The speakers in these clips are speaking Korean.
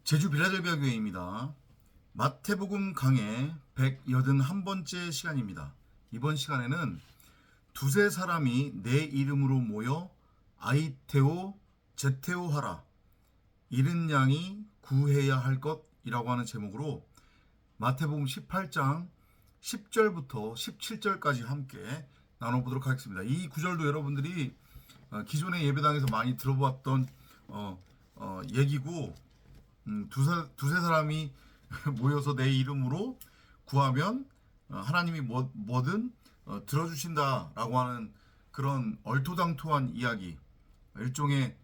제주 빌라델비아 교회입니다. 마태복음 강해 181번째 시간입니다. 이번 시간에는 두세 사람이 내 이름으로 모여 아이테오 제테오 하라, 잃은 양이 구해야 할 것이라고 하는 제목으로 마태복음 18장 10절부터 17절까지 함께 나눠보도록 하겠습니다. 이 구절도 여러분들이 기존의 예배당에서 많이 들어봤던 얘기고, 두세 사람이 모여서 내 이름으로 구하면 하나님이 뭐든 들어주신다라고 하는 그런 얼토당토한 이야기, 일종의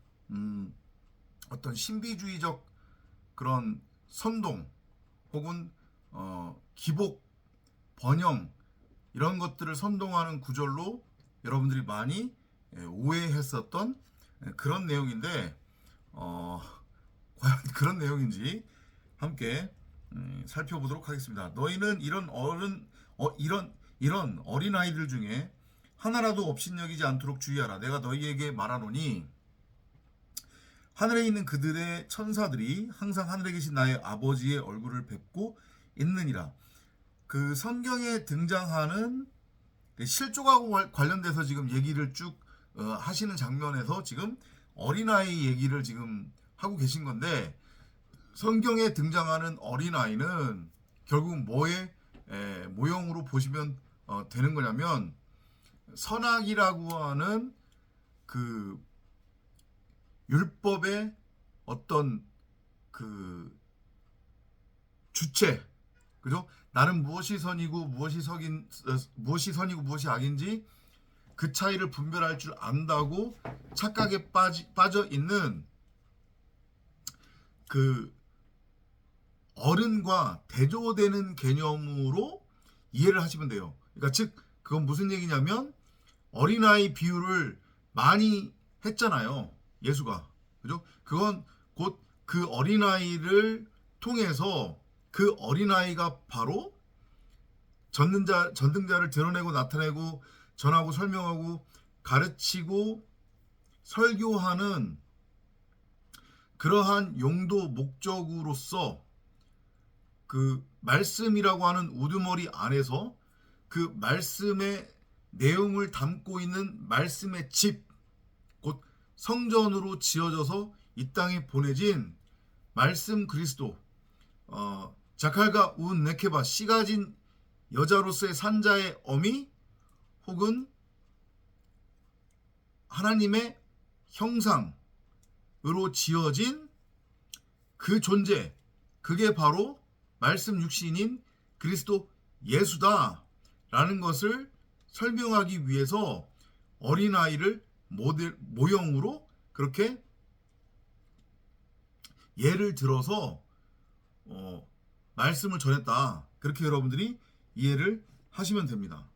어떤 신비주의적 그런 선동 혹은 기복, 번영 이런 것들을 선동하는 구절로 여러분들이 많이 오해했었던 그런 내용인데, 과연 그런 내용인지 함께 살펴보도록 하겠습니다. 너희는 이런 어린 아이들 중에 하나라도 업신여기지 않도록 주의하라. 내가 너희에게 말하노니 하늘에 있는 그들의 천사들이 항상 하늘에 계신 나의 아버지의 얼굴을 뵙고 있느니라. 그 성경에 등장하는 실족하고 관련돼서 지금 얘기를 쭉 하시는 장면에서 지금 어린아이 얘기를 지금 하고 계신 건데, 성경에 등장하는 어린아이는 결국 뭐의 모형으로 보시면 되는 거냐면, 선악이라고 하는 그 율법의 어떤 그 주체, 그죠? 나는 무엇이 선이고 무엇이 선이고 무엇이 악인지 그 차이를 분별할 줄 안다고 착각에 빠져 있는 그 어른과 대조되는 개념으로 이해를 하시면 돼요. 그러니까 즉 그건 무슨 얘기냐면, 어린아이 비유를 많이 했잖아요, 예수가. 그죠? 그건 곧 그 어린아이를 통해서 그 어린아이가 바로 전등자를 드러내고 나타내고 전하고 설명하고 가르치고 설교하는 그러한 용도 목적으로서 그 말씀이라고 하는 우두머리 안에서 그 말씀의 내용을 담고 있는 말씀의 집, 곧 성전으로 지어져서 이 땅에 보내진 말씀 그리스도, 자칼과 운 네케바, 씨 가진 여자로서의 산자의 어미, 혹은 하나님의 형상으로 지어진 그 존재, 그게 바로 말씀 육신인 그리스도 예수다라는 것을 설명하기 위해서 어린아이를 모형으로 그렇게 예를 들어서 말씀을 전했다. 그렇게 여러분들이 이해를 하시면 됩니다.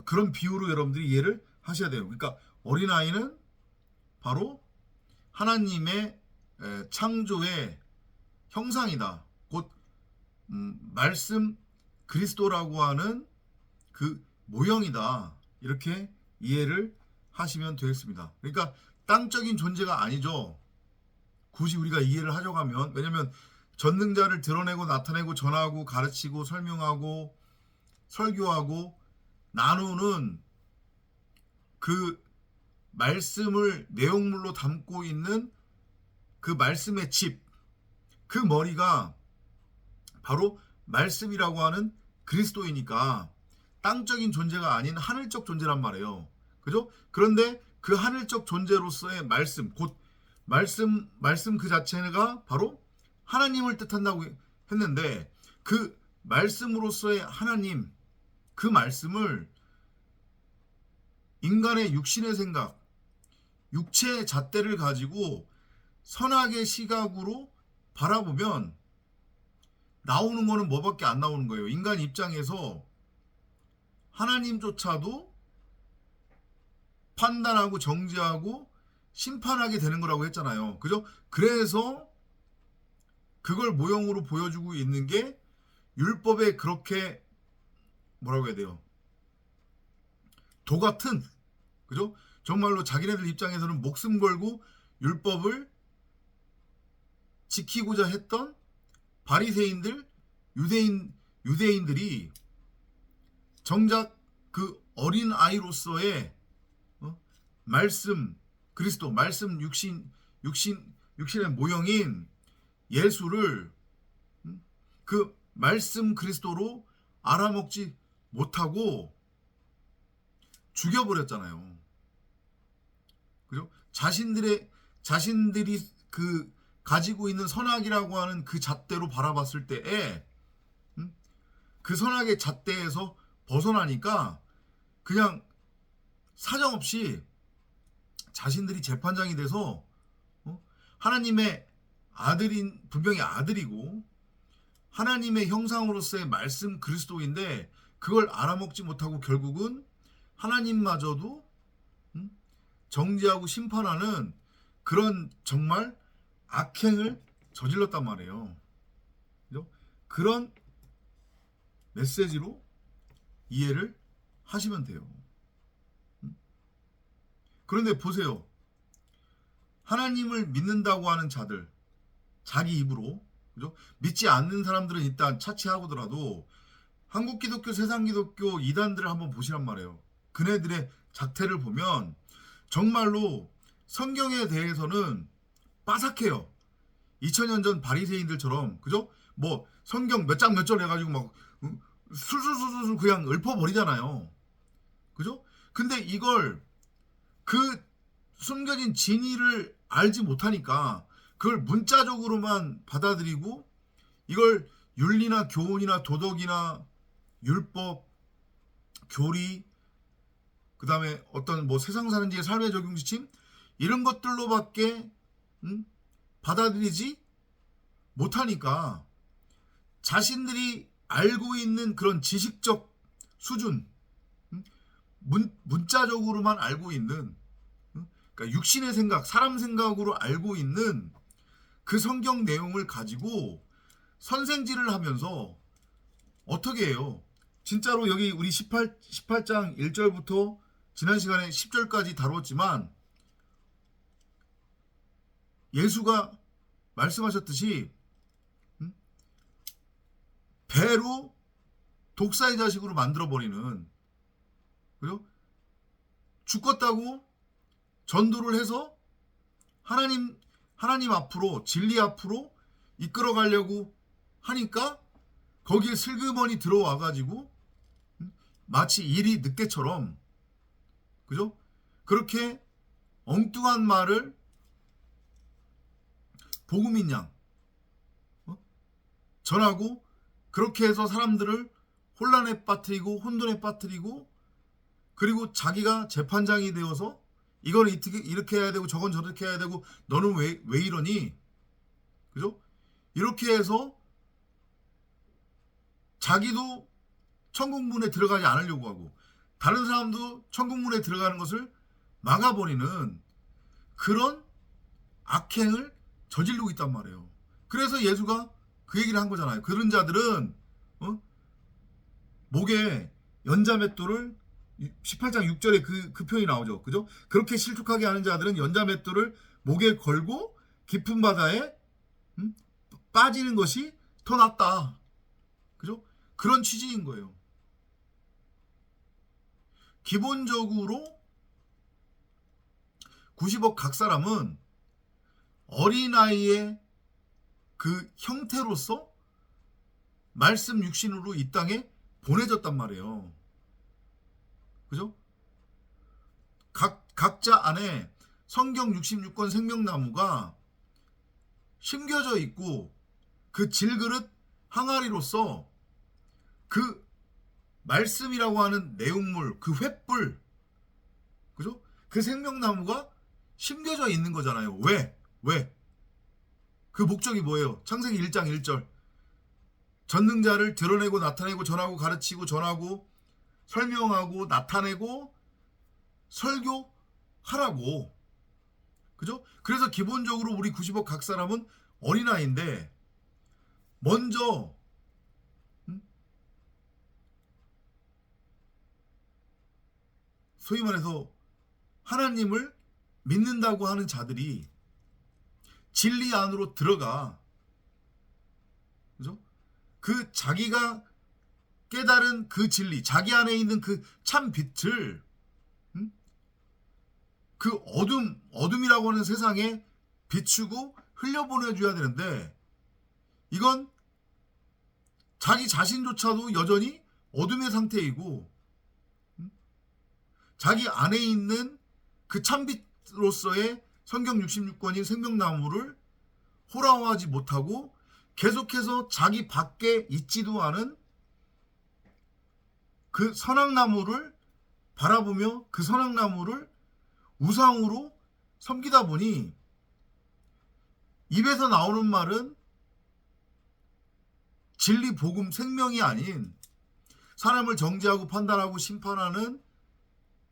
그런 비유로 여러분들이 이해를 하셔야 돼요. 그러니까 어린아이는 바로 하나님의 창조의 형상이다. 곧 말씀 그리스도라고 하는 그 모형이다. 이렇게 이해를 하시면 되겠습니다. 그러니까 땅적인 존재가 아니죠. 굳이 우리가 이해를 하려고 하면. 왜냐하면 전능자를 드러내고 나타내고 전하고 가르치고 설명하고 설교하고 나누는 그 말씀을 내용물로 담고 있는 그 말씀의 집, 그 머리가 바로 말씀이라고 하는 그리스도이니까 땅적인 존재가 아닌 하늘적 존재란 말이에요. 그죠? 그런데 그 하늘적 존재로서의 말씀, 곧 말씀 그 자체가 바로 하나님을 뜻한다고 했는데, 그 말씀으로서의 하나님, 그 말씀을 인간의 육신의 생각, 육체의 잣대를 가지고 선악의 시각으로 바라보면 나오는 거는 뭐밖에 안 나오는 거예요. 인간 입장에서 하나님조차도 판단하고 정죄하고 심판하게 되는 거라고 했잖아요. 그죠? 그래서 그걸 모형으로 보여주고 있는 게 율법에 그렇게 뭐라고 해야 돼요? 도 같은, 그죠? 정말로 자기네들 입장에서는 목숨 걸고 율법을 지키고자 했던 바리새인들, 유대인들이 정작 그 어린 아이로서의 말씀 그리스도, 말씀 육신의 모형인 예수를 그 말씀 그리스도로 알아먹지 못하고 죽여버렸잖아요. 그죠? 자신들이 그 가지고 있는 선악이라고 하는 그 잣대로 바라봤을 때에 그 선악의 잣대에서 벗어나니까 그냥 사정없이 자신들이 재판장이 돼서 하나님의 아들인, 분명히 아들이고 하나님의 형상으로서의 말씀 그리스도인데 그걸 알아먹지 못하고 결국은 하나님마저도 정죄하고 심판하는 그런 정말 악행을 저질렀단 말이에요. 그죠? 그런 메시지로 이해를 하시면 돼요. 그런데 보세요. 하나님을 믿는다고 하는 자들, 자기 입으로, 그죠? 믿지 않는 사람들은 일단 차치하고더라도 한국 기독교, 세상 기독교 이단들을 한번 보시란 말이에요. 그네들의 작태를 보면 정말로 성경에 대해서는 빠삭해요. 2000년 전 바리새인들처럼, 그죠? 뭐 성경 몇 장 몇 절 해가지고 막 술술술술 그냥 읊어버리잖아요. 그죠? 근데 이걸 그 숨겨진 진리를 알지 못하니까 그걸 문자적으로만 받아들이고 이걸 윤리나 교훈이나 도덕이나 율법, 교리, 그 다음에 어떤 뭐 세상 사는 지의 삶의 적용지침 이런 것들로밖에 받아들이지 못하니까 자신들이 알고 있는 그런 지식적 수준, 문자적으로만 알고 있는, 그러니까 육신의 생각, 사람 생각으로 알고 있는 그 성경 내용을 가지고 선생질을 하면서 어떻게 해요? 진짜로 여기 우리 18장 1절부터 지난 시간에 10절까지 다뤘지만 예수가 말씀하셨듯이 배로 독사의 자식으로 만들어버리는, 그죠? 죽겠다고 전도를 해서 하나님 앞으로, 진리 앞으로 이끌어 가려고 하니까 거기에 슬그머니 들어와가지고 마치 일이 늑대처럼, 그죠? 그렇게 엉뚱한 말을 복음인 양 전하고 그렇게 해서 사람들을 혼란에 빠뜨리고 혼돈에 빠뜨리고 그리고 자기가 재판장이 되어서 이거는 이렇게 해야 되고 저건 저렇게 해야 되고 너는 왜 이러니? 그죠? 이렇게 해서 자기도 천국문에 들어가지 않으려고 하고 다른 사람도 천국문에 들어가는 것을 막아버리는 그런 악행을 저지르고 있단 말이에요. 그래서 예수가 그 얘기를 한 거잖아요. 그런 자들은 목에 연자맷돌을 18장 6절에 그 표현이 나오죠. 그죠? 그렇게 실족하게 하는 자들은 연자맷돌을 목에 걸고 깊은 바다에 빠지는 것이 더 낫다. 그죠? 그런 취지인 거예요. 기본적으로 90억 각 사람은 어린아이의 그 형태로서 말씀 육신으로 이 땅에 보내졌단 말이에요. 그죠? 각자 안에 성경 66권 생명나무가 심겨져 있고 그 질그릇 항아리로서 그 말씀이라고 하는 내용물, 그 횃불, 그죠? 그 생명나무가 심겨져 있는 거잖아요. 왜? 그 목적이 뭐예요? 창세기 1장 1절. 전능자를 드러내고 나타내고 전하고 가르치고 전하고 설명하고 나타내고 설교하라고. 그죠? 그래서 기본적으로 우리 90억 각 사람은 어린아이인데 먼저 소위 말해서 하나님을 믿는다고 하는 자들이 진리 안으로 들어가 그죠? 그 자기가 깨달은 그 진리, 자기 안에 있는 그 참 빛을 그 어둠이라고 하는 세상에 비추고 흘려보내줘야 되는데, 이건 자기 자신조차도 여전히 어둠의 상태이고 자기 안에 있는 그 참빛으로서의 성경 66권인 생명나무를 호랑하지 못하고 계속해서 자기 밖에 있지도 않은 그 선악나무를 바라보며 그 선악나무를 우상으로 섬기다 보니 입에서 나오는 말은 진리, 복음, 생명이 아닌 사람을 정죄하고 판단하고 심판하는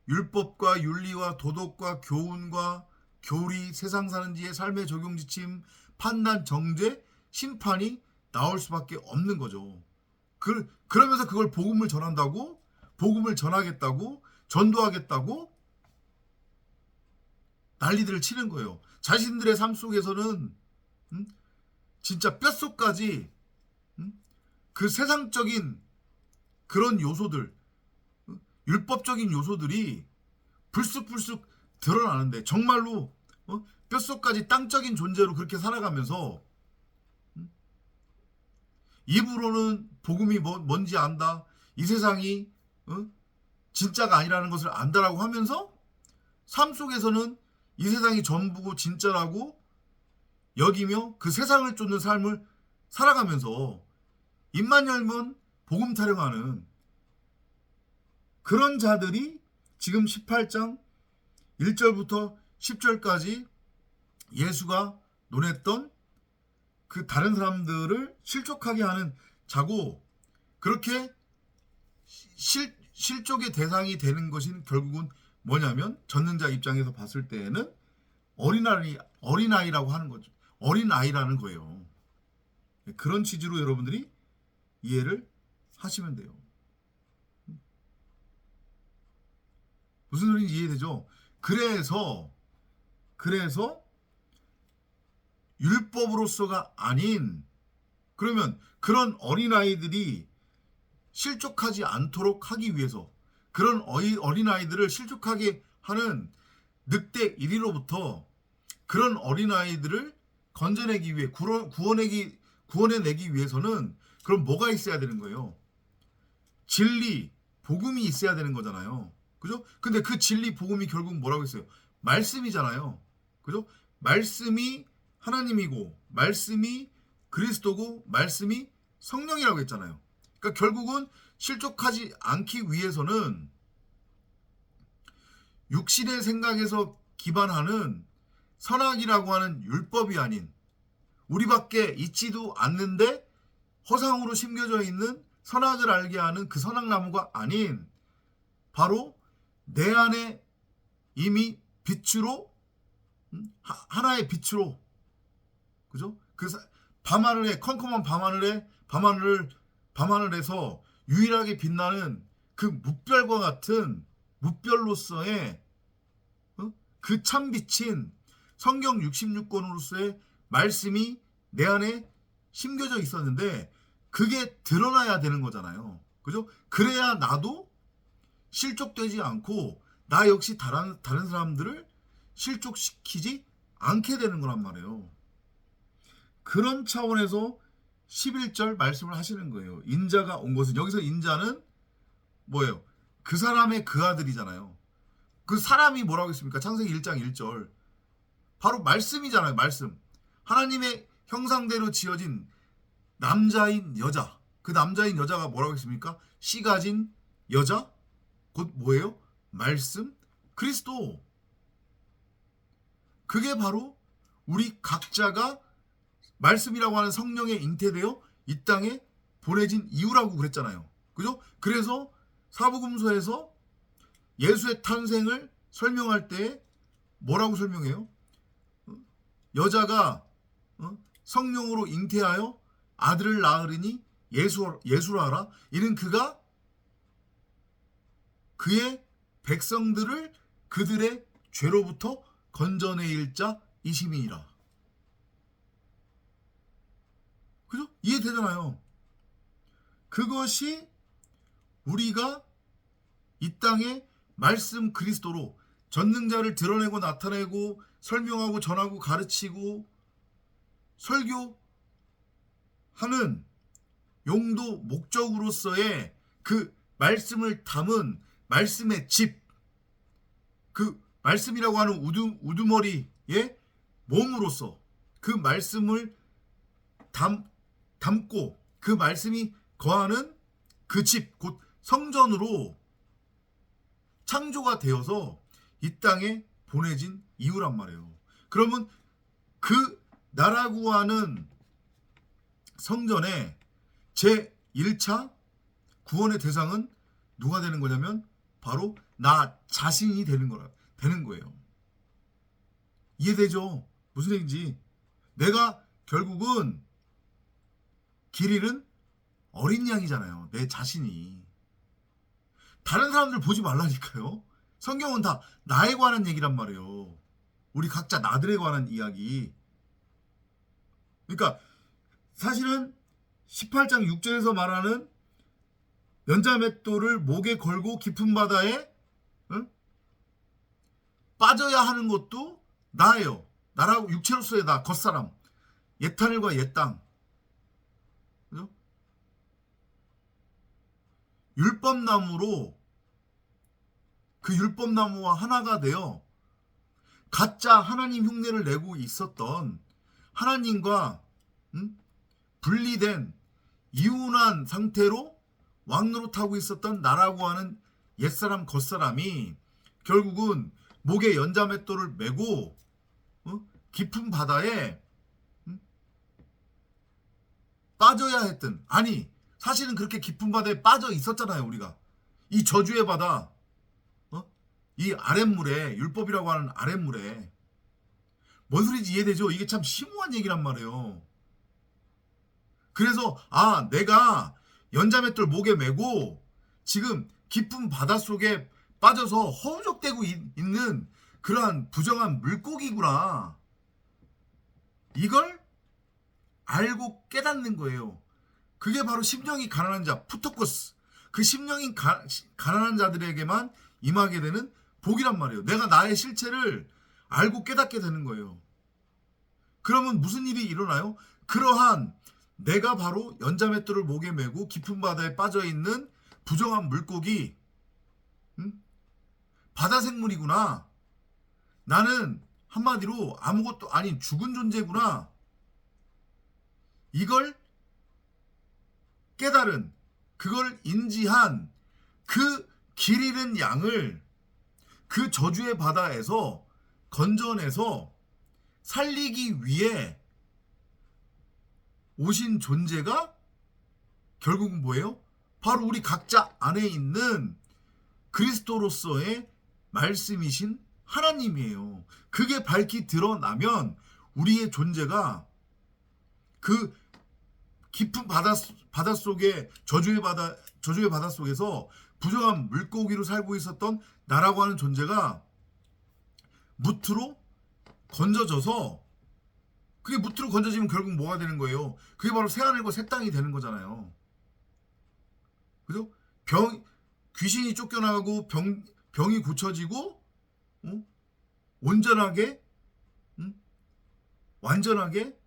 율법과 윤리와 도덕과 교훈과 교리, 세상 사는 지의 삶의 적용 지침, 판단, 정죄, 심판이 나올 수밖에 없는 거죠. 그러면서 그걸 복음을 전한다고, 복음을 전하겠다고, 전도하겠다고 난리들을 치는 거예요. 자신들의 삶 속에서는 진짜 뼛속까지 그 세상적인 그런 요소들, 율법적인 요소들이 불쑥불쑥 드러나는데, 정말로 뼛속까지 땅적인 존재로 그렇게 살아가면서 입으로는 복음이 뭔지 안다, 이 세상이 진짜가 아니라는 것을 안다라고 하면서 삶 속에서는 이 세상이 전부고 진짜라고 여기며 그 세상을 쫓는 삶을 살아가면서 입만 열면 복음 타령하는 그런 자들이 지금 18장 1절부터 10절까지 예수가 논했던 그 다른 사람들을 실족하게 하는 자고, 그렇게 실족의 대상이 되는 것인 결국은 뭐냐면, 젖는 자 입장에서 봤을 때에는 어린아이라고 하는 거죠. 어린아이라는 거예요. 그런 취지로 여러분들이 이해를 하시면 돼요. 무슨 소리인지 이해되죠? 그래서 율법으로서가 아닌, 그러면 그런 어린아이들이 실족하지 않도록 하기 위해서, 그런 어린아이들을 실족하게 하는 늑대 이리로부터 그런 어린아이들을 건져내기 위해, 구원해내기 위해서는 그럼 뭐가 있어야 되는 거예요? 진리, 복음이 있어야 되는 거잖아요. 그죠? 근데 그 진리, 복음이 결국 뭐라고 했어요? 말씀이잖아요. 그죠? 말씀이 하나님이고, 말씀이 그리스도고, 말씀이 성령이라고 했잖아요. 그러니까 결국은 실족하지 않기 위해서는 육신의 생각에서 기반하는 선악이라고 하는 율법이 아닌, 우리밖에 있지도 않는데 허상으로 심겨져 있는 선악을 알게 하는 그 선악나무가 아닌, 바로 내 안에 이미 빛으로, 하나의 빛으로, 그죠? 그 밤하늘에, 컴컴한 밤하늘에서 유일하게 빛나는 그 무별과 같은, 무별로서의 그 참빛인 성경 66권으로서의 말씀이 내 안에 심겨져 있었는데, 그게 드러나야 되는 거잖아요. 그죠? 그래야 나도 실족되지 않고 나 역시 다른 사람들을 실족시키지 않게 되는 거란 말이에요. 그런 차원에서 11절 말씀을 하시는 거예요. 인자가 온 것은, 여기서 인자는 뭐예요? 그 사람의 그 아들이잖아요. 그 사람이 뭐라고 했습니까? 창세기 1장 1절. 바로 말씀이잖아요. 말씀. 하나님의 형상대로 지어진 남자인 여자. 그 남자인 여자가 뭐라고 했습니까? 씨 가진 여자? 곧 뭐예요? 말씀? 그리스도. 그게 바로 우리 각자가 말씀이라고 하는 성령에 잉태되어 이 땅에 보내진 이유라고 그랬잖아요. 그죠? 그래서 사복음서에서 예수의 탄생을 설명할 때 뭐라고 설명해요? 여자가 성령으로 잉태하여 아들을 낳으리니 예수라 하라. 이는 그가 그의 백성들을 그들의 죄로부터 건져내일 자 이심이니라. 그죠? 이해되잖아요. 그것이 우리가 이 땅에 말씀 그리스도로 전능자를 드러내고 나타내고 설명하고 전하고 가르치고 설교하는 용도 목적으로서의 그 말씀을 담은 말씀의 집, 그 말씀이라고 하는 우두머리의 몸으로서 그 말씀을 담고 그 말씀이 거하는 그 집, 곧 성전으로 창조가 되어서 이 땅에 보내진 이유란 말이에요. 그러면 그 나라고 하는 성전의 제1차 구원의 대상은 누가 되는 거냐면 바로 나 자신이 되는 거예요. 이해되죠? 무슨 얘기인지. 내가 결국은 길 잃은 어린 양이잖아요. 내 자신이. 다른 사람들 보지 말라니까요. 성경은 다 나에 관한 얘기란 말이에요. 우리 각자 나들에 관한 이야기. 그러니까 사실은 18장 6절에서 말하는 연자맷돌을 목에 걸고 깊은 바다에 빠져야 하는 것도 나예요. 나라고 육체로서의 나, 겉사람. 옛하늘과 옛땅. 그죠? 율법나무로 그 율법나무와 하나가 되어 가짜 하나님 흉내를 내고 있었던 하나님과 분리된 이혼한 상태로 왕노릇하고 있었던 나라고 하는 옛사람 겉사람이 결국은 목에 연자맷돌을 메고 깊은 바다에 빠져야 했던, 아니 사실은 그렇게 깊은 바다에 빠져 있었잖아요. 우리가 이 저주의 바다, 이 아랫물에, 율법이라고 하는 아랫물에. 뭔 소리인지 이해되죠? 이게 참 심오한 얘기란 말이에요. 그래서 내가 연자맷돌 목에 메고 지금 깊은 바닷속에 빠져서 허우적대고 있는 그러한 부정한 물고기구나. 이걸 알고 깨닫는 거예요. 그게 바로 심령이 가난한 자, 푸토코스. 그 심령이 가난한 자들에게만 임하게 되는 복이란 말이에요. 내가 나의 실체를 알고 깨닫게 되는 거예요. 그러면 무슨 일이 일어나요? 그러한 내가 바로 연자맷돌을 목에 메고 깊은 바다에 빠져있는 부정한 물고기, 바다 생물이구나. 나는 한마디로 아무것도 아닌 죽은 존재구나. 이걸 깨달은, 그걸 인지한 그 길 잃은 양을 그 저주의 바다에서 건져내서 살리기 위해 오신 존재가 결국은 뭐예요? 바로 우리 각자 안에 있는 그리스도로서의 말씀이신 하나님이에요. 그게 밝히 드러나면 우리의 존재가 그 깊은 바다 속에 저주의 바다 속에서 부정한 물고기로 살고 있었던 나라고 하는 존재가 무트로 건져져서, 그게 무트로 건져지면 결국 뭐가 되는 거예요? 그게 바로 새하늘과 새 땅이 되는 거잖아요. 그죠? 귀신이 쫓겨나고 병이 고쳐지고 온전하게 완전하게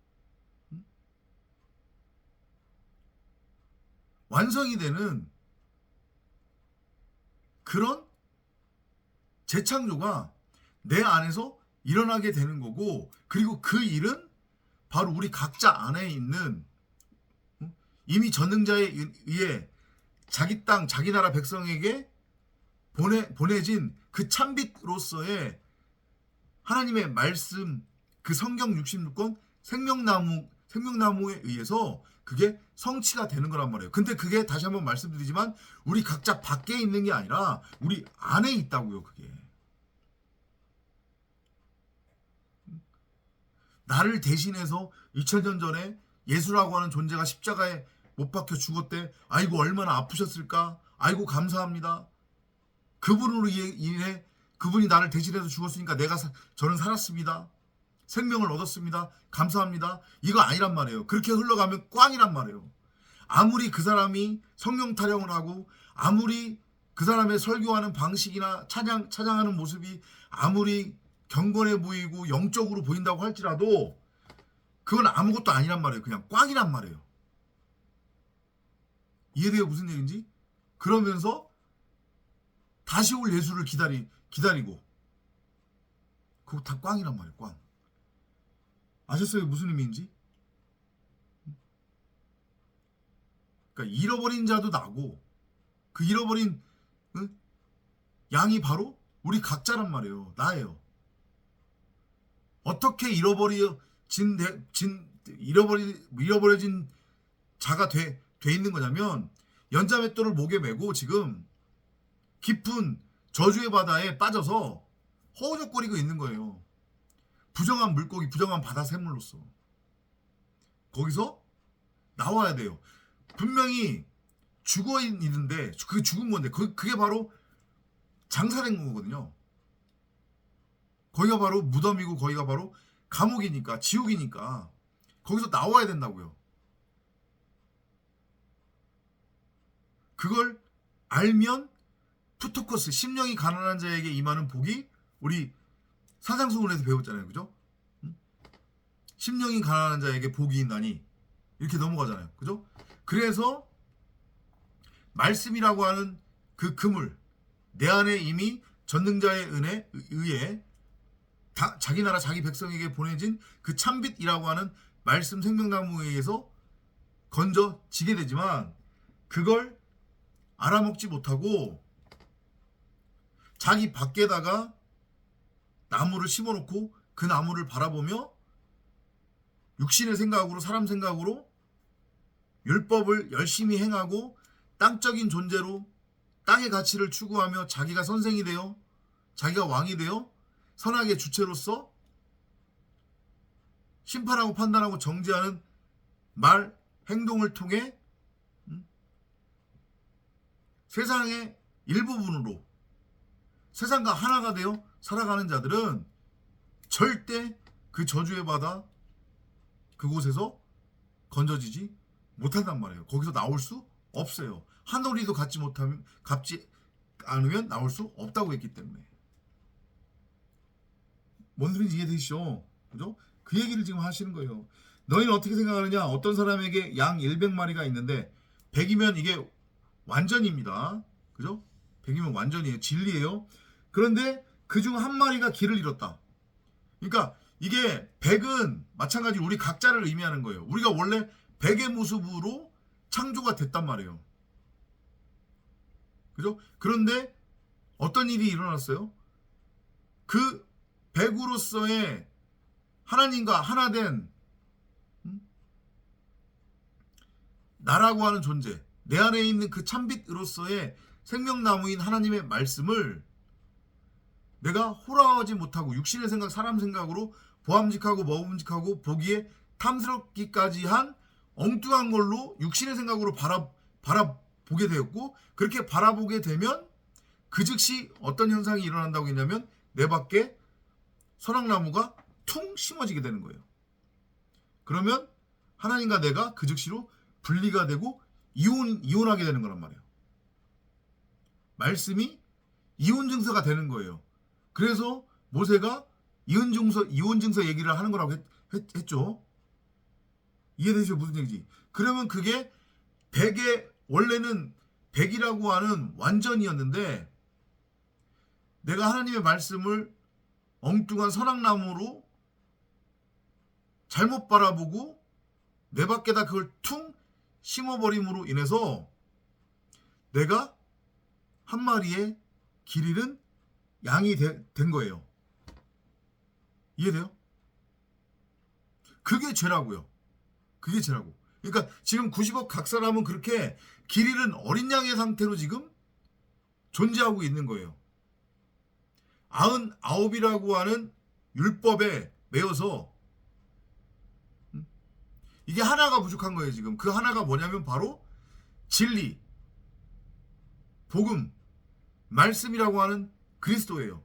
완성이 되는 그런 재창조가 내 안에서 일어나게 되는 거고, 그리고 그 일은 바로 우리 각자 안에 있는 이미 전능자에 의해 자기 땅, 자기 나라 백성에게 보내진 그 참빛로서의 하나님의 말씀, 그 성경 66권 생명나무에 의해서 그게 성취가 되는 거란 말이에요. 근데 그게 다시 한번 말씀드리지만 우리 각자 밖에 있는 게 아니라 우리 안에 있다고요. 그게 나를 대신해서 2000년 전에 예수라고 하는 존재가 십자가에 못 박혀 죽었대. 아이고 얼마나 아프셨을까. 아이고 감사합니다. 그분으로 인해 그분이 나를 대신해서 죽었으니까 저는 살았습니다. 생명을 얻었습니다. 감사합니다. 이거 아니란 말이에요. 그렇게 흘러가면 꽝이란 말이에요. 아무리 그 사람이 성령 타령을 하고 아무리 그 사람의 설교하는 방식이나 찬양하는 모습이 아무리 경건해 보이고 영적으로 보인다고 할지라도 그건 아무것도 아니란 말이에요. 그냥 꽝이란 말이에요. 이해돼요? 무슨 얘기인지? 그러면서 다시 올 예수를 기다리고 그거 다 꽝이란 말이에요. 꽝. 아셨어요? 무슨 의미인지? 그러니까 잃어버린 자도 나고 그 잃어버린 양이 바로 우리 각자란 말이에요. 나예요. 어떻게 잃어버려진 자가 돼 있는 거냐면 연자맷돌을 목에 메고 지금 깊은 저주의 바다에 빠져서 허우적거리고 있는 거예요. 부정한 물고기, 부정한 바다 생물로서. 거기서 나와야 돼요. 분명히 죽어 있는데 그게 죽은 건데 그게 바로 장사된 거거든요. 거기가 바로 무덤이고 거기가 바로 감옥이니까 지옥이니까 거기서 나와야 된다고요. 그걸 알면 푸토코스 심령이 가난한 자에게 임하는 복이 우리 산상수훈에서 배웠잖아요. 그죠? 심령이 가난한 자에게 복이 있나니 이렇게 넘어가잖아요. 그죠? 그래서 말씀이라고 하는 그 그물 내 안에 이미 전능자의 은혜에 의해 자기 나라 자기 백성에게 보내진 그 참빛이라고 하는 말씀 생명나무에 의해서 건져지게 되지만 그걸 알아먹지 못하고 자기 밖에다가 나무를 심어놓고 그 나무를 바라보며 육신의 생각으로 사람 생각으로 율법을 열심히 행하고 땅적인 존재로 땅의 가치를 추구하며 자기가 선생이 되어 자기가 왕이 되어 선악의 주체로서 심판하고 판단하고 정죄하는 말, 행동을 통해 세상의 일부분으로 세상과 하나가 되어 살아가는 자들은 절대 그 저주의 바다 그곳에서 건져지지 못한단 말이에요. 거기서 나올 수 없어요. 하늘이도 갚지 않으면 나올 수 없다고 했기 때문에. 뭔 소리인지 이해되시죠? 그죠? 그 얘기를 지금 하시는 거예요. 너희는 어떻게 생각하느냐? 어떤 사람에게 양 100마리가 있는데 100이면 이게 완전입니다. 그죠? 100이면 완전이에요. 진리예요. 그런데 그중 한 마리가 길을 잃었다. 그러니까 이게 100은 마찬가지로 우리 각자를 의미하는 거예요. 우리가 원래 100의 모습으로 창조가 됐단 말이에요. 그죠? 그런데 어떤 일이 일어났어요? 그 100으로서의 하나님과 하나 된 나라고 하는 존재, 내 안에 있는 그 참빛으로서의 생명나무인 하나님의 말씀을 내가 호락하지 못하고 육신의 생각, 사람 생각으로 보암직하고 먹음직하고 보기에 탐스럽기까지 한 엉뚱한 걸로 육신의 생각으로 바라보게 되었고, 그렇게 바라보게 되면 그 즉시 어떤 현상이 일어난다고 했냐면 내 밖에 선악나무가 퉁 심어지게 되는 거예요. 그러면 하나님과 내가 그 즉시로 분리가 되고 이혼하게 되는 거란 말이에요. 말씀이 이혼 증서가 되는 거예요. 그래서 모세가 이혼 증서 얘기를 하는 거라고 했죠. 이해되시죠? 무슨 얘기지? 그러면 그게 100의 원래는 100이라고 하는 완전이었는데 내가 하나님의 말씀을 엉뚱한 선악나무로 잘못 바라보고 내 밖에다 그걸 퉁 심어버림으로 인해서 내가 한 마리의 길 잃은 양이 된 거예요. 이해돼요? 그게 죄라고요. 그게 죄라고. 그러니까 지금 90억 각 사람은 그렇게 길 잃은 어린 양의 상태로 지금 존재하고 있는 거예요. 99이라고 하는 율법에 매여서 이게 하나가 부족한 거예요. 지금 그 하나가 뭐냐면 바로 진리, 복음, 말씀이라고 하는 그리스도예요.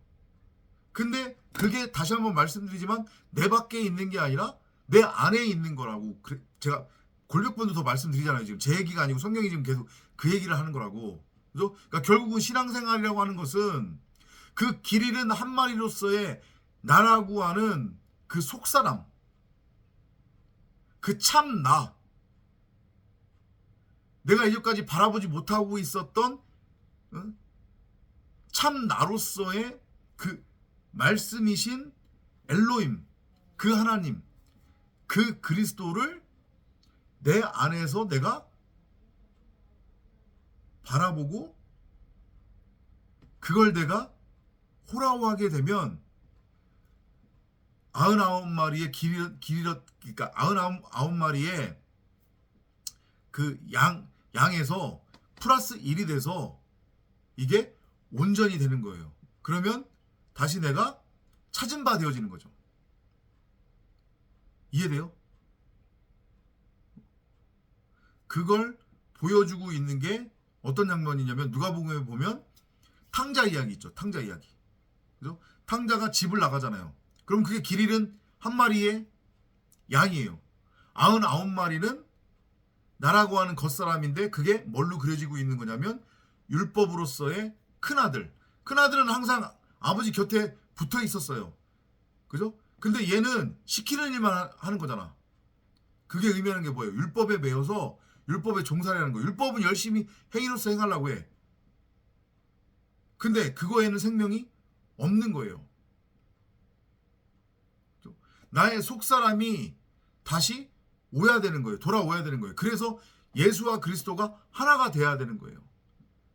근데 그게 다시 한번 말씀드리지만 내 밖에 있는 게 아니라 내 안에 있는 거라고. 제가 골격번도 더 말씀드리잖아요. 지금 제 얘기가 아니고 성경이 지금 계속 그 얘기를 하는 거라고. 그죠? 그러니까 결국은 신앙생활이라고 하는 것은 그 길 잃은 한 마리로서의 나라고 하는 그 속사람, 그 참 나, 내가 이제까지 바라보지 못하고 있었던 참 나로서의 그 말씀이신 엘로힘, 그 하나님, 그 그리스도를 내 안에서 내가 바라보고 그걸 내가 호라워하게 되면 99마리의 그러니까 99마리의 그 양에서 플러스 1이 돼서 이게 온전이 되는 거예요. 그러면 다시 내가 찾은 바 되어지는 거죠. 이해돼요? 그걸 보여주고 있는 게 어떤 장면이냐면 누가복음에 보면 탕자 이야기 있죠. 탕자 이야기. 그죠? 탕자가 집을 나가잖아요. 그럼 그게 길 잃은 한 마리의 양이에요. 99마리는 나라고 하는 겉사람인데 그게 뭘로 그려지고 있는 거냐면 율법으로서의 큰아들. 큰아들은 항상 아버지 곁에 붙어 있었어요. 그죠? 근데 얘는 시키는 일만 하는 거잖아. 그게 의미하는 게 뭐예요? 율법에 매여서 율법에 종살이라는 거예요. 율법은 열심히 행위로서 행하려고 해. 근데 그거에는 생명이 없는 거예요. 나의 속사람이 다시 오야 되는 거예요. 돌아오야 되는 거예요. 그래서 예수와 그리스도가 하나가 돼야 되는 거예요.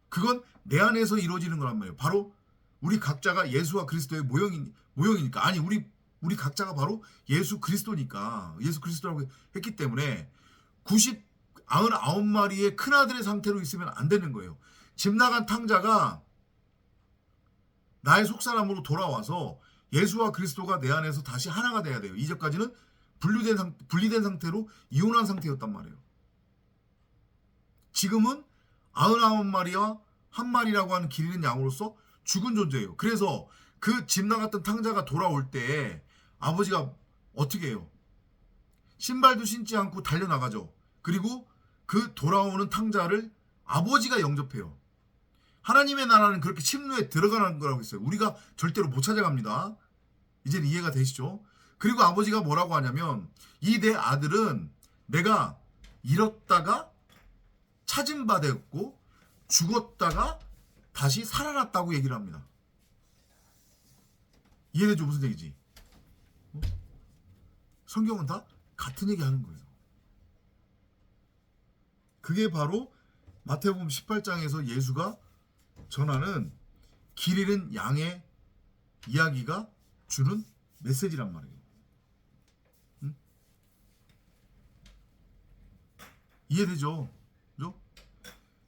그건 내 안에서 이루어지는 거란 말이에요. 바로 우리 각자가 예수와 그리스도의 모형이니까. 아니 우리 각자가 바로 예수 그리스도니까. 예수 그리스도라고 했기 때문에 99마리의 큰아들의 상태로 있으면 안 되는 거예요. 집 나간 탕자가 나의 속사람으로 돌아와서 예수와 그리스도가 내 안에서 다시 하나가 돼야 돼요. 이전까지는 분리된 상태로 이혼한 상태였단 말이에요. 지금은 99마리와 한 마리라고 하는 길 잃은 양으로서 죽은 존재예요. 그래서 그 집 나갔던 탕자가 돌아올 때 아버지가 어떻게 해요? 신발도 신지 않고 달려나가죠. 그리고 그 돌아오는 탕자를 아버지가 영접해요. 하나님의 나라는 그렇게 침노에 들어가는 거라고 했어요. 우리가 절대로 못 찾아갑니다. 이제는 이해가 되시죠? 그리고 아버지가 뭐라고 하냐면 이 내 아들은 내가 잃었다가 찾은 바 되었고 죽었다가 다시 살아났다고 얘기를 합니다. 이해되죠? 무슨 얘기지? 성경은 다 같은 얘기 하는 거예요. 그게 바로 마태복음 18장에서 예수가 전하는 길 잃은 양의 이야기가 주는 메시지란 말이에요. 응? 이해되죠? 그죠?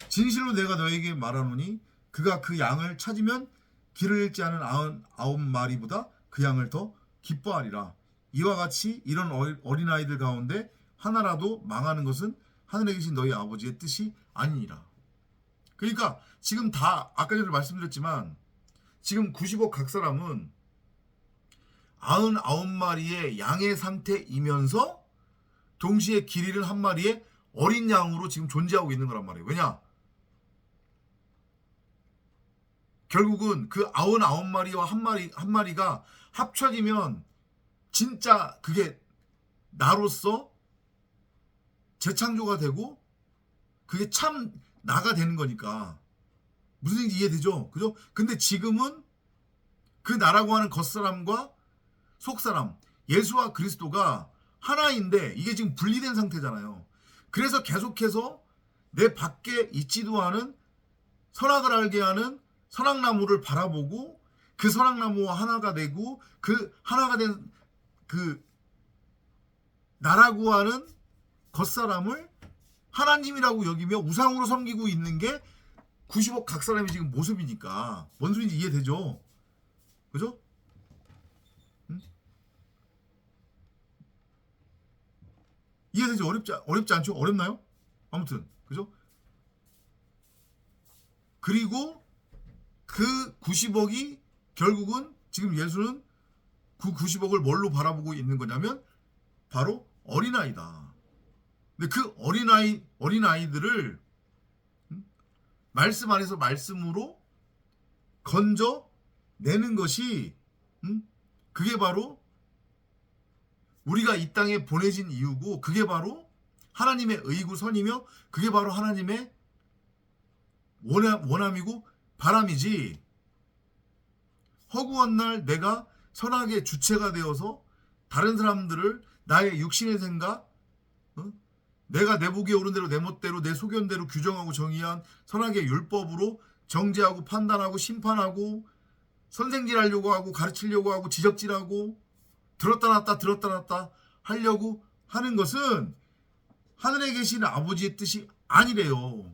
진실로 내가 너에게 말하노니 그가 그 양을 찾으면 길을 잃지 않은 99마리보다 그 양을 더 기뻐하리라. 이와 같이 이런 어린아이들 가운데 하나라도 망하는 것은 하늘에 계신 너희 아버지의 뜻이 아니니라. 그러니까 지금 다 아까 전에 말씀드렸지만 지금 90억 각 사람은 99마리의 양의 상태이면서 동시에 길 잃은 한 마리의 어린 양으로 지금 존재하고 있는 거란 말이에요. 왜냐? 결국은 그 99마리와 한 마리가 합쳐지면 진짜 그게 나로서 재창조가 되고 그게 참 나가 되는 거니까. 무슨 얘기인지 이해되죠? 그죠? 근데 지금은 그 나라고 하는 겉사람과 속사람, 예수와 그리스도가 하나인데 이게 지금 분리된 상태잖아요. 그래서 계속해서 내 밖에 있지도 않은 선악을 알게 하는 선악나무를 바라보고 그 선악나무와 하나가 되고 그 하나가 된 그 나라고 하는 겉사람을 하나님이라고 여기며 우상으로 섬기고 있는 게 90억 각 사람이 지금 모습이니까. 뭔 소리인지 이해되죠? 그죠? 응? 이해되죠? 어렵지 않죠? 어렵나요? 아무튼 그죠? 그리고 그 90억이 결국은 지금 예수는 그 90억을 뭘로 바라보고 있는 거냐면 바로 어린아이다. 근데 그 어린아이들을 말씀 안에서 말씀으로 건져내는 것이 그게 바로 우리가 이 땅에 보내진 이유고, 그게 바로 하나님의 의고 선이며, 그게 바로 하나님의 원함이고 바람이지, 허구한 날 내가 선악의 주체가 되어서 다른 사람들을 나의 육신의 생각, 내가 내 보기에 옳은 대로 내 멋대로 내 소견대로 규정하고 정의한 선악의 율법으로 정죄하고 판단하고 심판하고 선생질하려고 하고 가르치려고 하고 지적질하고 들었다 놨다 하려고 하는 것은 하늘에 계신 아버지의 뜻이 아니래요.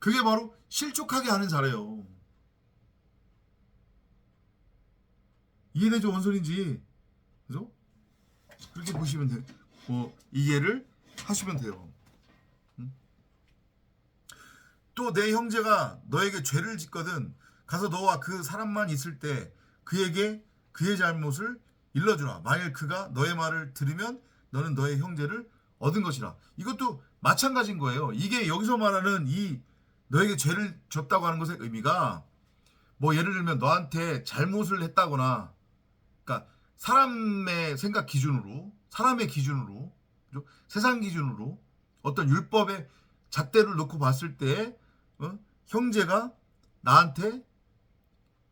그게 바로 실족하게 하는 자래요. 이해되죠? 뭔 소린지. 그죠? 그렇게 보시면 돼요. 이해를 하시면 돼요. 또 내 형제가 너에게 죄를 짓거든 가서 너와 그 사람만 있을 때 그에게 그의 잘못을 일러주라. 만일 그가 너의 말을 들으면 너는 너의 형제를 얻은 것이라. 이것도 마찬가지인 거예요. 이게 여기서 말하는 이 너에게 죄를 졌다고 하는 것의 의미가 뭐 예를 들면 너한테 잘못을 했다거나, 그러니까 사람의 생각 기준으로, 사람의 기준으로, 그죠? 세상 기준으로 어떤 율법의 잣대를 놓고 봤을 때 형제가 나한테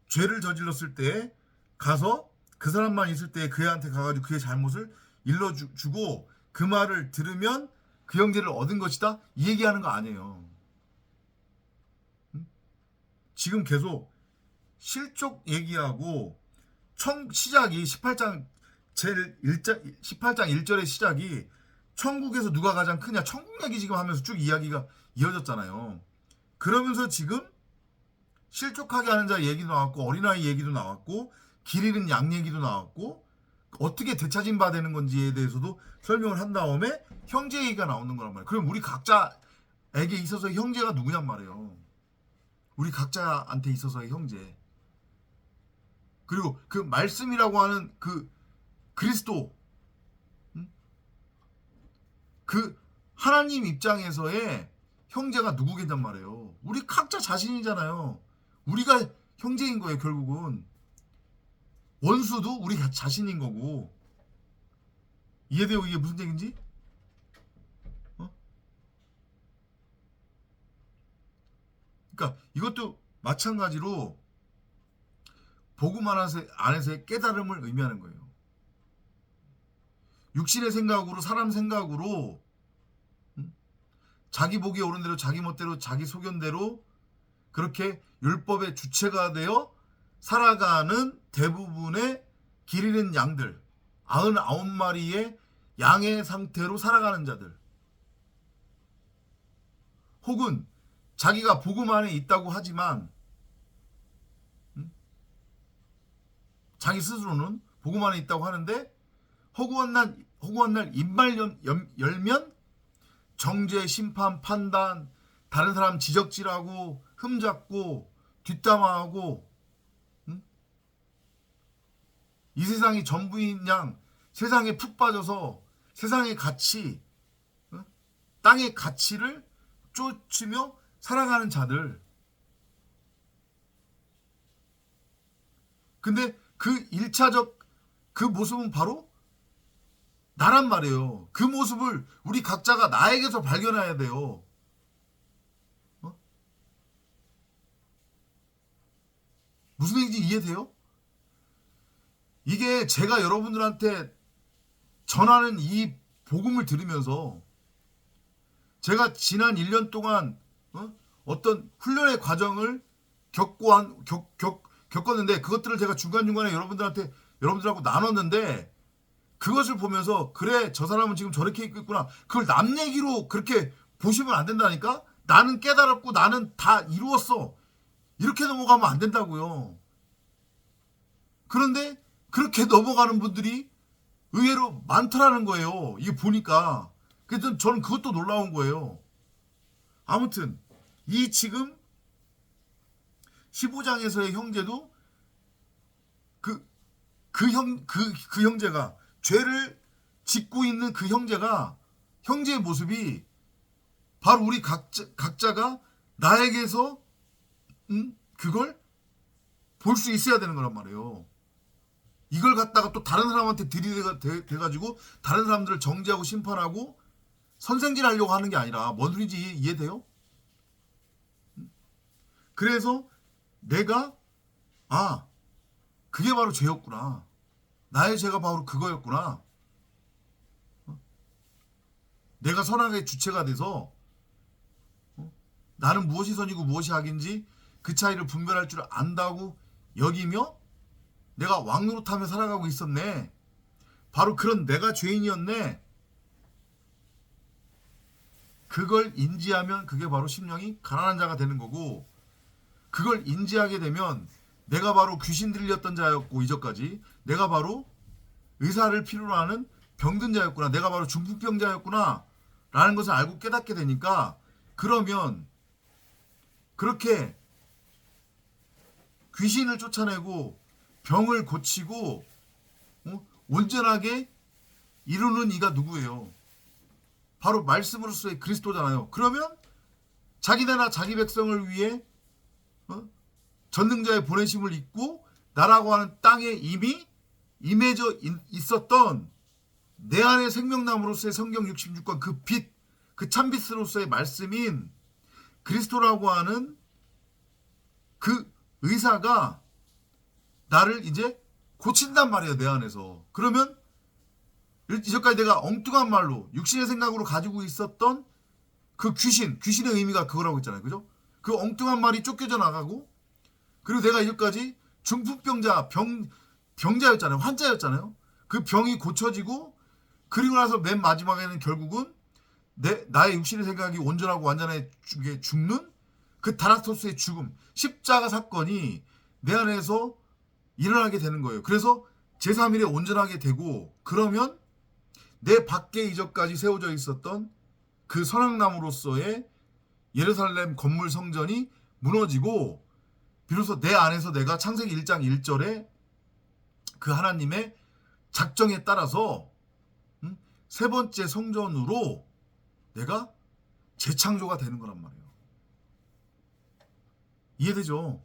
죄를 저질렀을 때 가서 그 사람만 있을 때 그 애한테 가가지고 그의 잘못을 일러주고 그 말을 들으면 그 형제를 얻은 것이다, 이 얘기하는 거 아니에요. 지금 계속 실족 얘기하고 시작이 18장 1절의 시작이 천국에서 누가 가장 크냐, 천국 얘기 지금 하면서 쭉 이야기가 이어졌잖아요. 그러면서 지금 실족하게 하는 자 얘기도 나왔고 어린아이 얘기도 나왔고 길 잃은 양 얘기도 나왔고 어떻게 되찾임 바 되는 건지에 대해서도 설명을 한 다음에 형제 얘기가 나오는 거란 말이에요. 그럼 우리 각자에게 있어서 형제가 누구냔 말이에요. 우리 각자한테 있어서의 형제. 그리고 그 말씀이라고 하는 그 그리스도, 그 하나님 입장에서의 형제가 누구겠단 말이에요. 우리 각자 자신이잖아요. 우리가 형제인 거예요. 결국은 원수도 우리 자신인 거고. 이해돼요? 이게 무슨 얘기인지? 그러니까 이것도 마찬가지로 복음 안에서의 깨달음을 의미하는 거예요. 육신의 생각으로, 사람 생각으로, 자기 보기에 옳은 대로 자기 멋대로 자기 소견대로 그렇게 율법의 주체가 되어 살아가는 대부분의 길 잃은 양들, 99마리의 양의 상태로 살아가는 자들, 혹은 자기가 복음 안에 있다고 하지만 자기 스스로는 복음 안에 있다고 하는데 허구한 날 입만 열면 정죄, 심판, 판단, 다른 사람 지적질하고 흠잡고 뒷담화하고, 이 세상이 전부인 양 세상에 푹 빠져서 세상의 가치, 땅의 가치를 쫓으며 살아가는 자들. 근데 그 1차적 그 모습은 바로 나란 말이에요. 그 모습을 우리 각자가 나에게서 발견해야 돼요. 무슨 얘기인지 이해돼요? 이게 제가 여러분들한테 전하는 이 복음을 들으면서 제가 지난 1년 동안 어떤 훈련의 과정을 겪었는데 그것들을 제가 중간중간에 여러분들하고 나눴는데, 그것을 보면서 그래 저 사람은 지금 저렇게 있겠구나, 그걸 남 얘기로 그렇게 보시면 안 된다니까. 나는 깨달았고 나는 다 이루었어, 이렇게 넘어가면 안 된다고요. 그런데 그렇게 넘어가는 분들이 의외로 많더라는 거예요. 이게 보니까. 그래서 저는 그것도 놀라운 거예요. 아무튼 이 지금 15장에서의 형제도 그 그 형제가 죄를 짓고 있는 그 형제의 모습이 바로 우리 각자가 나에게서 그걸 볼 수 있어야 되는 거란 말이에요. 이걸 갖다가 또 다른 사람한테 들이대가지고 다른 사람들을 정죄하고 심판하고 선생질하려고 하는 게 아니라 뭔 소리인지 이해돼요? 그래서 내가 그게 바로 죄였구나. 나의 죄가 바로 그거였구나. 내가 선악의 주체가 돼서 나는 무엇이 선이고 무엇이 악인지 그 차이를 분별할 줄 안다고 여기며 내가 왕노릇하며 살아가고 있었네. 바로 그런 내가 죄인이었네. 그걸 인지하면 그게 바로 심령이 가난한 자가 되는 거고, 그걸 인지하게 되면 내가 바로 귀신 들렸던 자였고, 이전까지 내가 바로 의사를 필요로 하는 병든 자였구나, 내가 바로 중풍병자였구나 라는 것을 알고 깨닫게 되니까, 그러면 그렇게 귀신을 쫓아내고 병을 고치고 온전하게 이루는 이가 누구예요? 바로 말씀으로서의 그리스도잖아요. 그러면 자기네나 자기 백성을 위해 전능자의 보내심을 입고 나라고 하는 땅에 이미 임해져 있었던 내 안의 생명나무로서의 성경 66권 그 빛, 그 참빛으로서의 말씀인 그리스도라고 하는 그 의사가 나를 이제 고친단 말이에요, 내 안에서. 그러면 이전까지 내가 엉뚱한 말로 육신의 생각으로 가지고 있었던 그 귀신의 의미가 그거라고 했잖아요, 그죠? 그 엉뚱한 말이 쫓겨져 나가고, 그리고 내가 이전까지 중풍병자, 병자였잖아요, 환자였잖아요. 그 병이 고쳐지고, 그리고 나서 맨 마지막에는 결국은 나의 육신의 생각이 온전하고 완전하게 죽는 그 다나토스의 죽음, 십자가 사건이 내 안에서 일어나게 되는 거예요. 그래서 제3일에 온전하게 되고, 그러면 내 밖에 이전까지 세워져 있었던 그 선악나무로서의 예루살렘 건물 성전이 무너지고, 비로소 내 안에서 내가 창세기 1장 1절에 그 하나님의 작정에 따라서 세 번째 성전으로 내가 재창조가 되는 거란 말이에요. 이해되죠?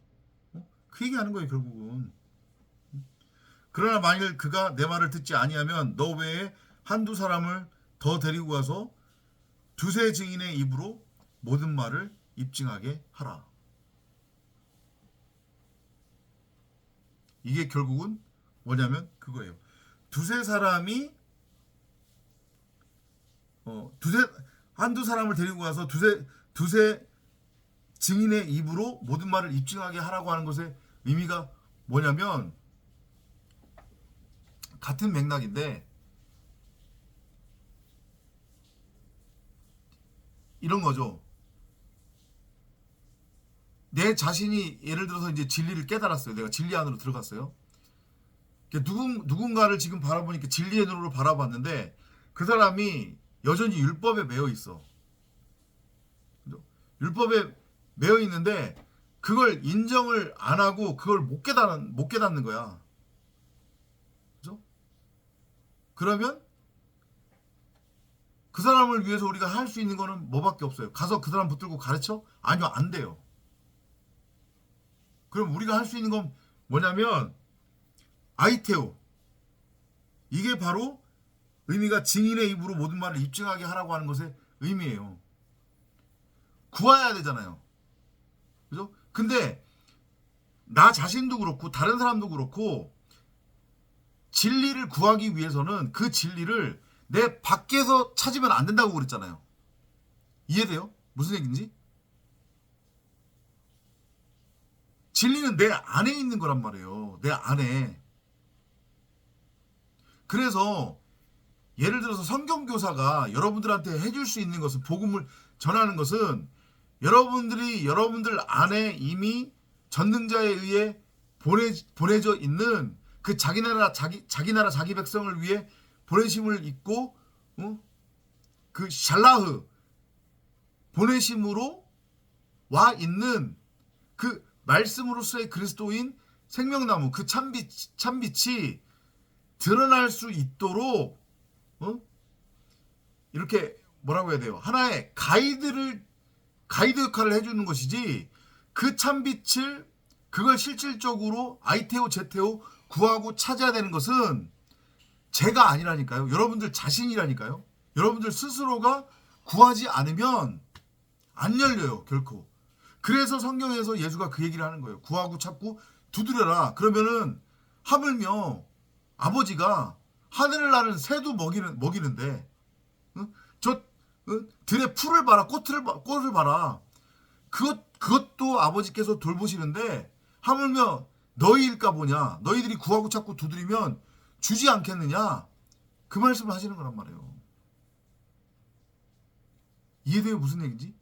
그 얘기하는 거예요, 결국은. 그러나 만일 그가 내 말을 듣지 아니하면 너 외에 한두 사람을 더 데리고 가서 두세 증인의 입으로 모든 말을 입증하게 하라. 이게 결국은 뭐냐면 그거예요. 두세 사람이 한두 사람을 데리고 가서 두세 증인의 입으로 모든 말을 입증하게 하라고 하는 것의 의미가 뭐냐면, 같은 맥락인데 이런 거죠. 내 자신이 예를 들어서 이제 진리를 깨달았어요. 내가 진리 안으로 들어갔어요. 누군가를 지금 바라보니까 진리의 눈으로 바라봤는데 그 사람이 여전히 율법에 매여 있어. 율법에 매여 있는데 그걸 인정을 안 하고 그걸 못 깨닫는 거야. 그죠? 그러면 그 사람을 위해서 우리가 할 수 있는 거는 뭐밖에 없어요. 가서 그 사람 붙들고 가르쳐? 아니요, 안 돼요. 그럼 우리가 할 수 있는 건 뭐냐면 아이테오, 이게 바로 의미가 증인의 입으로 모든 말을 입증하게 하라고 하는 것의 의미예요. 구해야 되잖아요, 그죠? 근데 나 자신도 그렇고 다른 사람도 그렇고 진리를 구하기 위해서는 그 진리를 내 밖에서 찾으면 안 된다고 그랬잖아요. 이해돼요? 무슨 얘기인지? 진리는 내 안에 있는 거란 말이에요. 내 안에. 그래서 예를 들어서 성경교사가 여러분들한테 해줄 수 있는 것은, 복음을 전하는 것은 여러분들 안에 이미 전능자에 의해 보내져 있는 그 자기 나라 자기 백성을 위해 보내심을 입고 그 샬라흐 보내심으로 와 있는 그 말씀으로서의 그리스도인 생명나무, 그 참빛이 드러날 수 있도록 이렇게 뭐라고 해야 돼요? 하나의 가이드 역할을 해주는 것이지, 그 참빛을 그걸 실질적으로 아이테오 제테오 구하고 찾아야 되는 것은 제가 아니라니까요. 여러분들 자신이라니까요. 여러분들 스스로가 구하지 않으면 안 열려요, 결코. 그래서 성경에서 예수가 그 얘기를 하는 거예요. 구하고 찾고 두드려라. 그러면은 하물며 아버지가 하늘을 나는 새도 먹이는데, 저 들의 풀을 봐라, 꽃을 봐라. 그것도 아버지께서 돌보시는데 하물며 너희일까 보냐. 너희들이 구하고 찾고 두드리면 주지 않겠느냐. 그 말씀을 하시는 거란 말이에요. 이해돼요? 무슨 얘기인지?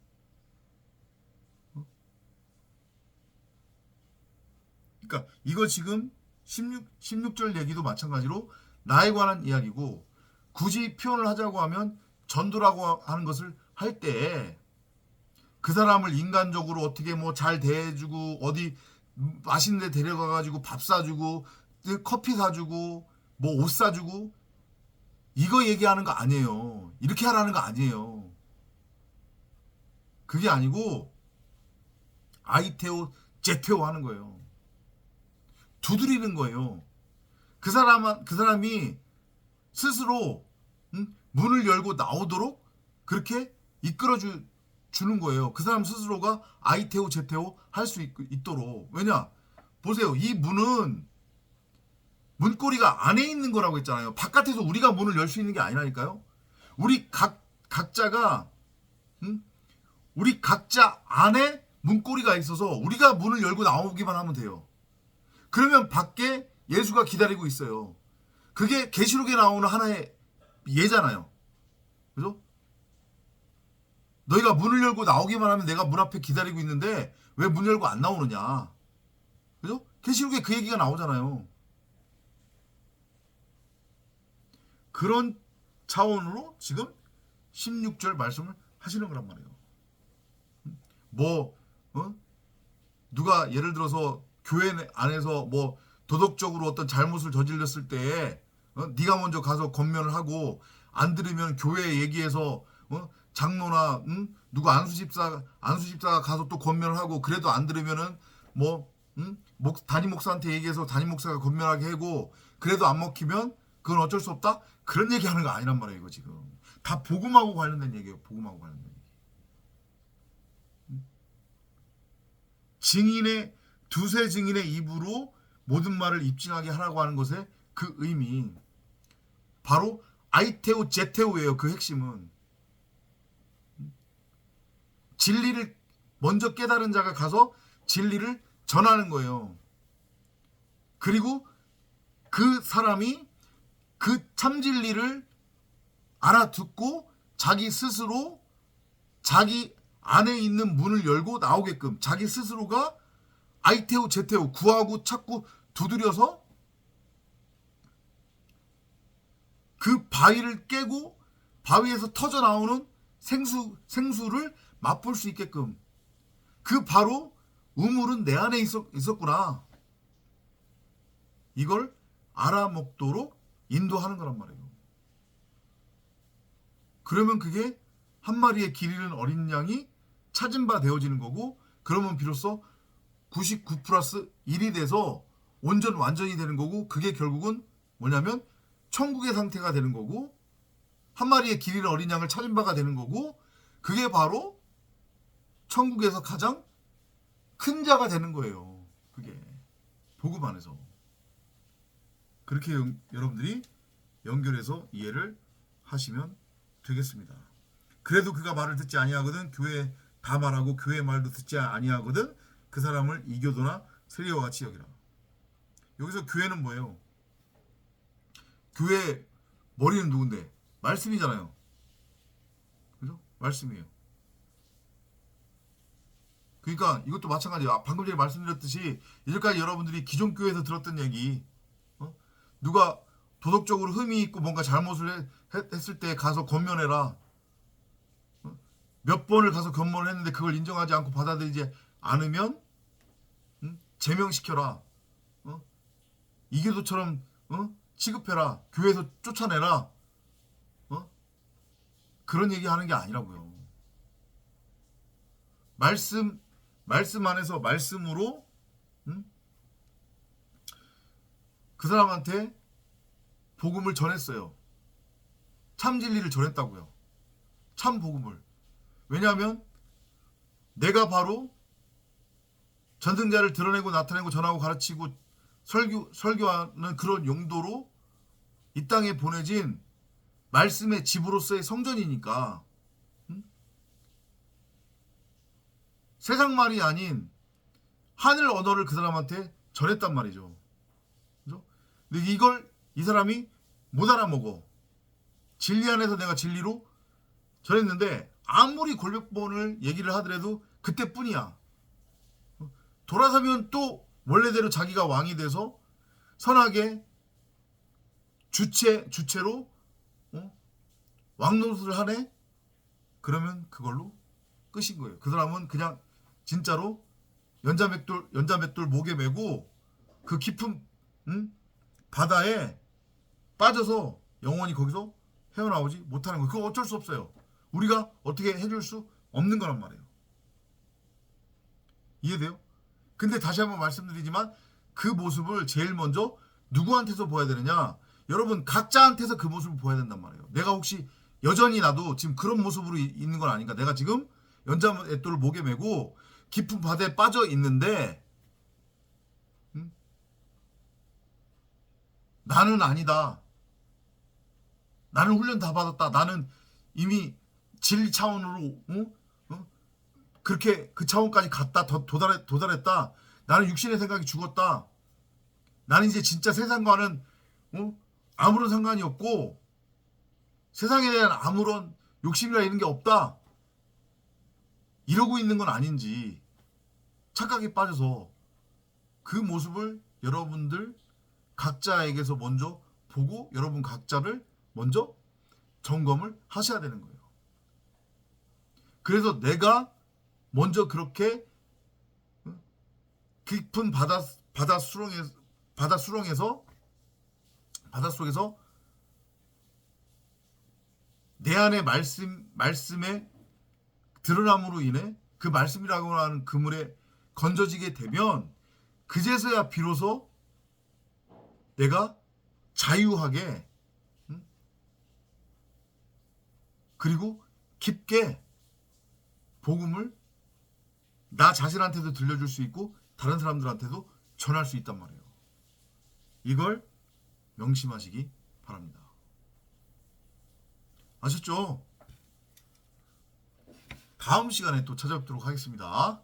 그러니까 이거 지금 16절 얘기도 마찬가지로 나에 관한 이야기고, 굳이 표현을 하자고 하면 전도라고 하는 것을 할 때 그 사람을 인간적으로 어떻게 뭐 잘 대해주고 어디 맛있는 데 데려가가지고 밥 사주고 커피 사주고 뭐 옷 사주고 이거 얘기하는 거 아니에요. 이렇게 하라는 거 아니에요. 그게 아니고 아이테오 제테오 하는 거예요. 두드리는 거예요. 그 사람이 스스로 문을 열고 나오도록 그렇게 이끌어 주는 거예요. 그 사람 스스로가 아이테오 제테오 할 수 있도록. 왜냐? 보세요. 이 문은 문고리가 안에 있는 거라고 했잖아요. 바깥에서 우리가 문을 열 수 있는 게 아니라니까요. 우리 각자가 우리 각자 안에 문고리가 있어서 우리가 문을 열고 나오기만 하면 돼요. 그러면 밖에 예수가 기다리고 있어요. 그게 계시록에 나오는 하나의 예잖아요. 그죠? 너희가 문을 열고 나오기만 하면 내가 문 앞에 기다리고 있는데 왜 문 열고 안 나오느냐. 그죠? 계시록에 그 얘기가 나오잖아요. 그런 차원으로 지금 16절 말씀을 하시는 거란 말이에요. 누가 예를 들어서 교회 안에서 뭐 도덕적으로 어떤 잘못을 저질렀을 때에 네가 먼저 가서 권면을 하고, 안 들으면 교회 얘기해서 장로나 누구 안수집사가 가서 또 권면을 하고, 그래도 안 들으면은 담임 목사한테 얘기해서 담임 목사가 권면하게 하고, 그래도 안 먹히면 그건 어쩔 수 없다. 그런 얘기하는 거 아니란 말이에요. 이거 지금 다 복음하고 관련된 얘기예요. 복음하고 관련된 얘기. 두세 증인의 입으로 모든 말을 입증하게 하라고 하는 것의 그 의미, 바로 아이테오 제테오예요. 그 핵심은 진리를 먼저 깨달은 자가 가서 진리를 전하는 거예요. 그리고 그 사람이 그 참진리를 알아듣고 자기 스스로 자기 안에 있는 문을 열고 나오게끔, 자기 스스로가 아이테오 제테오 구하고 찾고 두드려서 그 바위를 깨고 바위에서 터져 나오는 생수를 맛볼 수 있게끔, 그 바로 우물은 내 안에 있었구나, 이걸 알아먹도록 인도하는 거란 말이에요. 그러면 그게 한 마리의 길 잃은 어린 양이 찾은 바 되어지는 거고, 그러면 비로소 99 플러스 1이 돼서 완전히 되는 거고, 그게 결국은 뭐냐면 천국의 상태가 되는 거고, 한 마리의 길 잃은 어린 양을 찾은 바가 되는 거고, 그게 바로 천국에서 가장 큰 자가 되는 거예요. 그게 복음 안에서. 그렇게 여러분들이 연결해서 이해를 하시면 되겠습니다. 그래도 그가 말을 듣지 아니하거든 교회 다 말하고 교회 말도 듣지 아니하거든 그 사람을 이교도나 세리와 같이 여기라. 여기서 교회는 뭐예요? 교회 머리는 누군데? 말씀이잖아요. 그죠? 말씀이에요. 그러니까 이것도 마찬가지예요. 방금 전에 말씀드렸듯이 이제까지 여러분들이 기존 교회에서 들었던 얘기, 누가 도덕적으로 흠이 있고 뭔가 잘못을 했을 때 가서 권면해라. 몇 번을 가서 권면을 했는데 그걸 인정하지 않고 받아들이지 않으면 제명시켜라. 이교도처럼 취급해라. 교회에서 쫓아내라. 어? 그런 얘기 하는 게 아니라고요. 말씀 안에서 말씀으로 그 사람한테 복음을 전했어요. 참 진리를 전했다고요. 참 복음을. 왜냐하면 내가 바로 전승자를 드러내고 나타내고 전하고 가르치고 설교하는 그런 용도로 이 땅에 보내진 말씀의 집으로서의 성전이니까 세상 말이 아닌 하늘 언어를 그 사람한테 전했단 말이죠. 그죠? 근데 이걸 이 사람이 못 알아먹어. 진리 안에서 내가 진리로 전했는데 아무리 골백번을 얘기를 하더라도 그때뿐이야. 돌아서면 또 원래대로 자기가 왕이 돼서 선하게 주체로 왕노릇을 하네? 그러면 그걸로 끝인 거예요. 그 사람은 그냥 진짜로 연자맷돌 목에 메고 그 깊은 바다에 빠져서 영원히 거기서 헤어나오지 못하는 거예요. 그거 어쩔 수 없어요. 우리가 어떻게 해줄 수 없는 거란 말이에요. 이해돼요? 근데 다시 한번 말씀드리지만 그 모습을 제일 먼저 누구한테서 보여야 되느냐? 여러분 각자한테서 그 모습을 보여야 된단 말이에요. 내가 혹시 여전히 나도 지금 그런 모습으로 있는 건 아닌가? 내가 지금 연자맷돌을 목에 메고 깊은 바다에 빠져 있는데 나는 아니다. 나는 훈련 다 받았다. 나는 이미 진리 차원으로 그렇게 그 차원까지 갔다. 도달했다. 나는 육신의 생각이 죽었다. 나는 이제 진짜 세상과는 아무런 상관이 없고 세상에 대한 아무런 욕심이라 이런 게 없다. 이러고 있는 건 아닌지 착각에 빠져서 그 모습을 여러분들 각자에게서 먼저 보고 여러분 각자를 먼저 점검을 하셔야 되는 거예요. 그래서 내가 먼저 그렇게 깊은 바닷속에서 내 안에 말씀의 드러남으로 인해 그 말씀이라고 하는 그물에 건져지게 되면 그제서야 비로소 내가 자유하게 그리고 깊게 복음을 나 자신한테도 들려줄 수 있고 다른 사람들한테도 전할 수 있단 말이에요. 이걸 명심하시기 바랍니다. 아셨죠? 다음 시간에 또 찾아뵙도록 하겠습니다.